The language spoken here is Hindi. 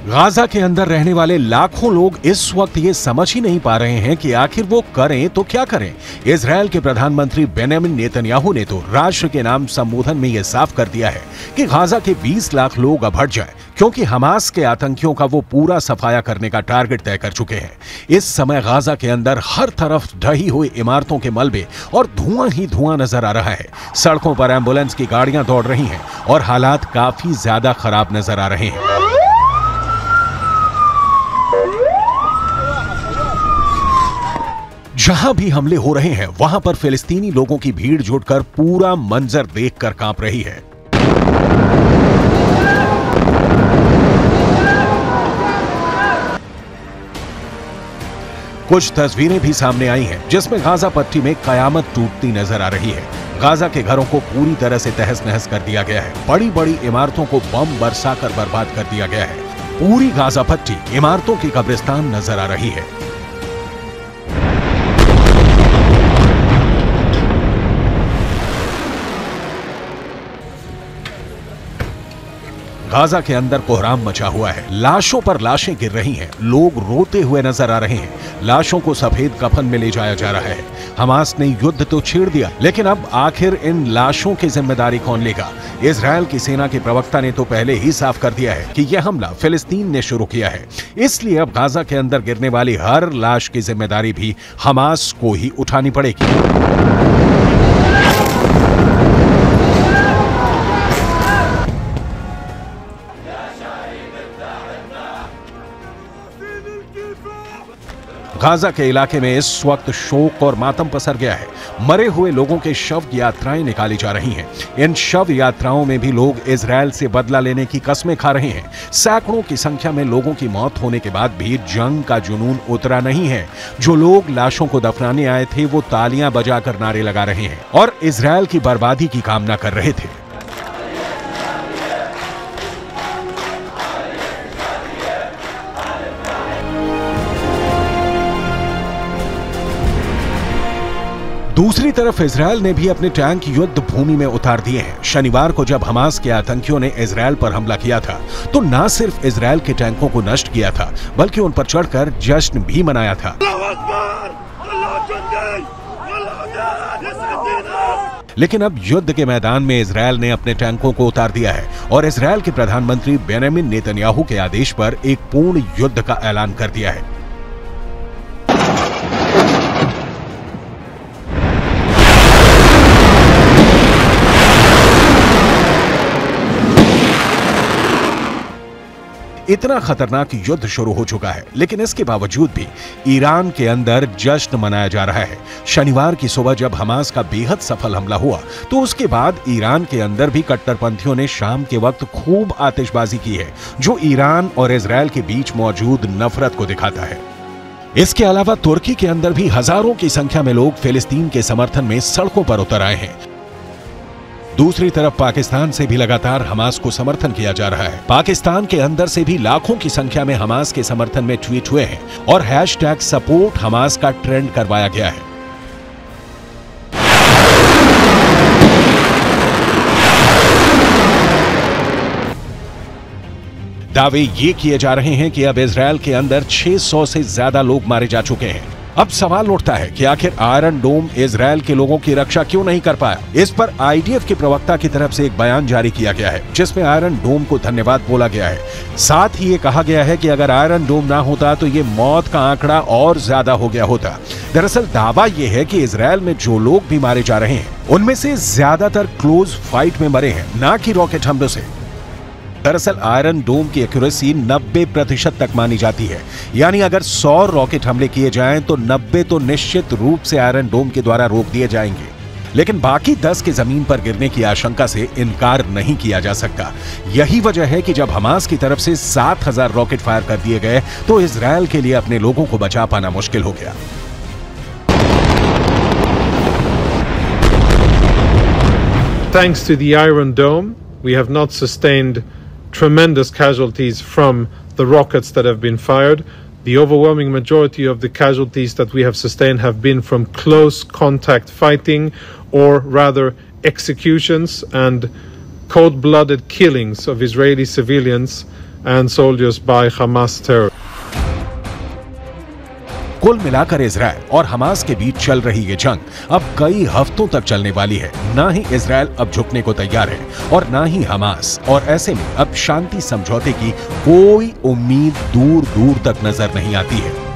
गाजा के अंदर रहने वाले लाखों लोग इस वक्त ये समझ ही नहीं पा रहे हैं कि आखिर वो करें तो क्या करें। इजरायल के प्रधानमंत्री बेंजामिन नेतन्याहू ने तो राष्ट्र के नाम संबोधन में यह साफ कर दिया है कि गाजा के 20 लाख लोग अब हट जाएं, क्योंकि हमास के आतंकियों का वो पूरा सफाया करने का टारगेट तय कर चुके हैं। इस समय गाजा के अंदर हर तरफ ढही हुई इमारतों के मलबे और धुआं ही धुआं नजर आ रहा है। सड़कों पर एम्बुलेंस की गाड़ियां दौड़ रही हैं और हालात काफी ज्यादा खराब नजर आ रहे हैं। जहां भी हमले हो रहे हैं वहां पर फिलिस्तीनी लोगों की भीड़ जुटकर पूरा मंजर देखकर कांप रही है। कुछ तस्वीरें भी सामने आई हैं जिसमें गाजा पट्टी में कयामत टूटती नजर आ रही है। गाजा के घरों को पूरी तरह से तहस नहस कर दिया गया है। बड़ी बड़ी इमारतों को बम बरसाकर बर्बाद कर दिया गया है। पूरी गाजा पट्टी इमारतों की कब्रिस्तान नजर आ रही है। गाजा के अंदर कोहराम मचा हुआ है। लाशों पर लाशें गिर रही हैं। लोग रोते हुए नजर आ रहे हैं। लाशों को सफेद कफन में ले जाया जा रहा है। हमास ने युद्ध तो छेड़ दिया, लेकिन अब आखिर इन लाशों की जिम्मेदारी कौन लेगा? इजरायल की सेना के प्रवक्ता ने तो पहले ही साफ कर दिया है कि यह हमला फिलिस्तीन ने शुरू किया है, इसलिए अब गाजा के अंदर गिरने वाली हर लाश की जिम्मेदारी भी हमास को ही उठानी पड़ेगी। गाजा के इलाके में इस वक्त शोक और मातम पसर गया है। मरे हुए लोगों के शव यात्राएं निकाली जा रही हैं। इन शव यात्राओं में भी लोग इजरायल से बदला लेने की कस्में खा रहे हैं। सैकड़ों की संख्या में लोगों की मौत होने के बाद भी जंग का जुनून उतरा नहीं है। जो लोग लाशों को दफनाने आए थे वो तालियां बजाकर नारे लगा रहे हैं और इजरायल की बर्बादी की कामना कर रहे थे। दूसरी तरफ इजरायल ने भी अपने टैंक युद्ध भूमि में उतार दिए हैं। शनिवार को जब हमास के आतंकियों ने इजरायल पर हमला किया था तो न सिर्फ इजरायल के टैंकों को नष्ट किया था, बल्कि उन पर चढ़कर जश्न भी मनाया था। लेकिन अब युद्ध के मैदान में इजरायल ने अपने टैंकों को उतार दिया है और इजरायल के प्रधानमंत्री बेंजामिन नेतन्याहू के आदेश पर एक पूर्ण युद्ध का ऐलान कर दिया है। इतना खतरनाक युद्ध शुरू हो चुका है, लेकिन इसके बावजूद भी ईरान के अंदर जश्न मनाया जा रहा है। शनिवार की सुबह जब हमास का बेहद सफल हमला हुआ तो उसके बाद ईरान के अंदर भी कट्टरपंथियों ने शाम के वक्त खूब आतिशबाजी की है, जो ईरान और इजरायल के बीच मौजूद नफरत को दिखाता है। इसके अलावा तुर्की के अंदर भी हजारों की संख्या में लोग फिलिस्तीन के समर्थन में सड़कों पर उतर आए हैं। दूसरी तरफ पाकिस्तान से भी लगातार हमास को समर्थन किया जा रहा है। पाकिस्तान के अंदर से भी लाखों की संख्या में हमास के समर्थन में ट्वीट हुए हैं और #सपोर्ट हमास का ट्रेंड करवाया गया है। दावे ये किए जा रहे हैं कि अब इजरायल के अंदर 600 से ज्यादा लोग मारे जा चुके हैं। अब सवाल उठता है कि आखिर आयरन डोम इजरायल के लोगों की रक्षा क्यों नहीं कर पाया। इस पर आईडीएफ के प्रवक्ता की तरफ से एक बयान जारी किया गया है जिसमें आयरन डोम को धन्यवाद बोला गया है। साथ ही ये कहा गया है कि अगर आयरन डोम ना होता तो ये मौत का आंकड़ा और ज्यादा हो गया होता। दरअसल दावा यह है कि इजरायल में जो लोग भी मारे जा रहे हैं उनमें से ज्यादातर क्लोज फाइट में मरे हैं, ना कि रॉकेट हमलों से। दरअसल आयरन डोम की एक्यूरेसी 90% तक मानी जाती है, यानी अगर 100 रॉकेट हमले किए जाएं तो 90 तो निश्चित रूप से आयरन डोम के द्वारा रोक दिए जाएंगे, लेकिन बाकी 10 के जमीन पर गिरने की आशंका से इनकार नहीं किया जा सकता। यही वजह है कि जब हमास की तरफ से 7000 रॉकेट फायर कर दिए गए तो इजरायल के लिए अपने लोगों को बचा पाना मुश्किल हो गया। Thanks to the Iron Dome, we have not sustained tremendous casualties from the rockets that have been fired. The overwhelming majority of the casualties that we have sustained have been from close contact fighting, or rather executions and cold-blooded killings of Israeli civilians and soldiers by Hamas terrorists. कुल मिलाकर इजरायल और हमास के बीच चल रही ये जंग अब कई हफ्तों तक चलने वाली है। ना ही इजरायल अब झुकने को तैयार है और ना ही हमास, और ऐसे में अब शांति समझौते की कोई उम्मीद दूर दूर तक नजर नहीं आती है।